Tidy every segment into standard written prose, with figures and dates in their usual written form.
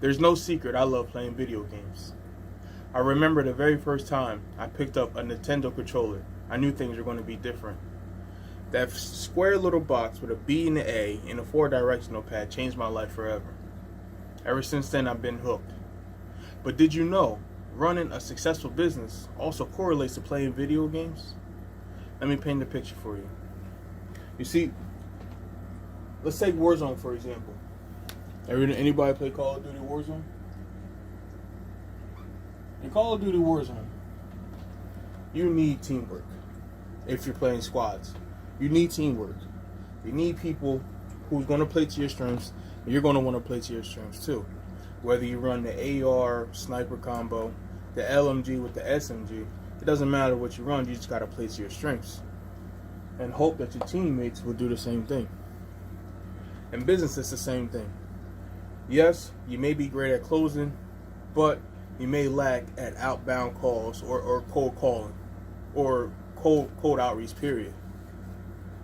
There's no secret I love playing video games. I remember the very first time I picked up a Nintendo controller. I knew things were going to be different. That square little box with a B and an A and a 4-directional pad changed my life forever. Ever since then, I've been hooked. But did you know, running a successful business also correlates to playing video games? Let me paint the picture for you. You see, let's take Warzone for example. Anybody play Call of Duty Warzone? In Call of Duty Warzone, you need teamwork. If you're playing squads, you need teamwork. You need people who's going to play to your strengths, and you're going to want to play to your strengths too. Whether you run the AR sniper combo, the LMG with the SMG, it doesn't matter what you run. You just got to play to your strengths and hope that your teammates will do the same thing. In business, it's the same thing. Yes, you may be great at closing, but you may lack at outbound calls or cold calling or cold outreach, period.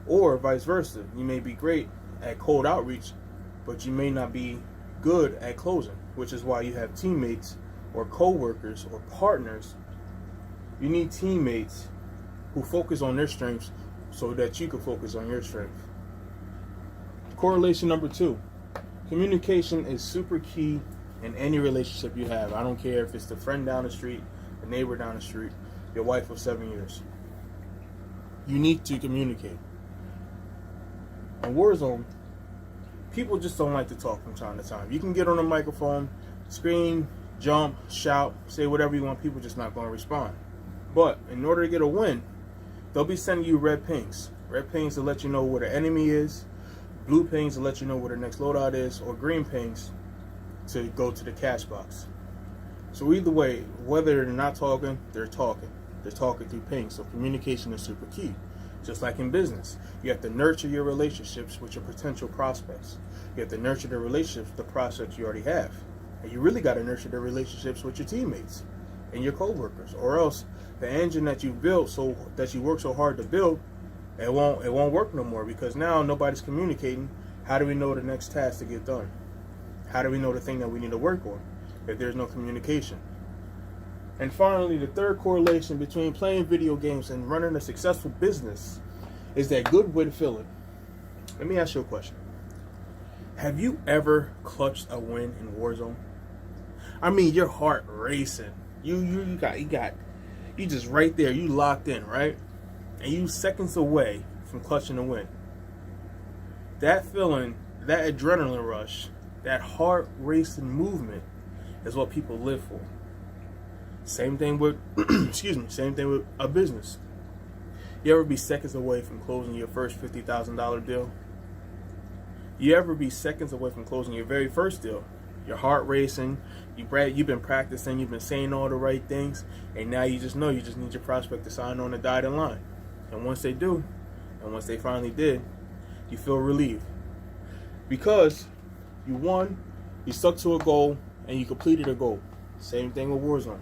Or vice versa. You may be great at cold outreach, but you may not be good at closing, which is why you have teammates or co-workers or partners. You need teammates who focus on their strengths so that you can focus on your strength. Correlation number 2. Communication is super key in any relationship you have. I don't care if it's the friend down the street, the neighbor down the street, your wife of 7 years. You need to communicate. On Warzone, people just don't like to talk from time to time. You can get on a microphone, scream, jump, shout, say whatever you want. People just not going to respond. But in order to get a win, they'll be sending you red pings. Red pings to let you know where the enemy is, blue pings to let you know where the next loadout is, or green pings to go to the cash box. So either way, whether they're not talking, they're talking. They're talking through pings. So communication is super key. Just like in business, you have to nurture your relationships with your potential prospects. You have to nurture the relationships with the prospects you already have. And you really got to nurture the relationships with your teammates and your co-workers, or else the engine that you built, so that you work so hard to build, it won't work no more, because now nobody's communicating. How do we know the next task to get done? How do we know the thing that we need to work on if there's no communication? And finally, the third correlation between playing video games and running a successful business is that goodwill feeling. Let me ask you a question. Have you ever clutched a win in Warzone? I mean, your heart racing. You just right there. You locked in, right? And you seconds away from clutching a win. That feeling, that adrenaline rush, that heart racing movement is what people live for. Same thing with, same thing with a business. You ever be seconds away from closing your first $50,000 deal? You ever be seconds away from closing your very first deal? Your heart racing, you've been practicing, you've been saying all the right things, and now you just know you just need your prospect to sign on the dotted line. And once they do, and once they finally did, you feel relieved. Because you won, you stuck to a goal, and you completed a goal. Same thing with Warzone.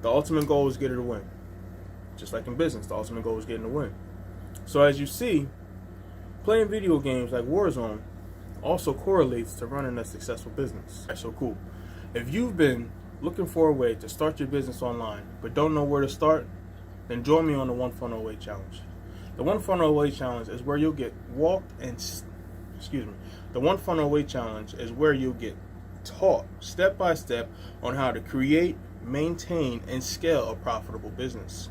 The ultimate goal is getting a win. Just like in business, the ultimate goal is getting a win. So as you see, playing video games like Warzone also correlates to running a successful business. That's so cool. If you've been looking for a way to start your business online but don't know where to start, then join me on the One Funnel Away Challenge. The One Funnel Away Challenge is where you'll get The One Funnel Away Challenge is where you'll get taught step by step on how to create, maintain, and scale a profitable business.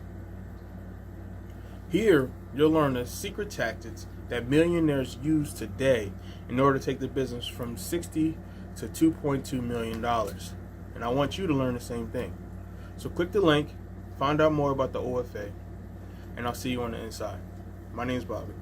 Here, you'll learn the secret tactics that millionaires use today in order to take the business from $60 to $2.2 million. And I want you to learn the same thing. So click the link, find out more about the OFA, and I'll see you on the inside. My name is Bobby.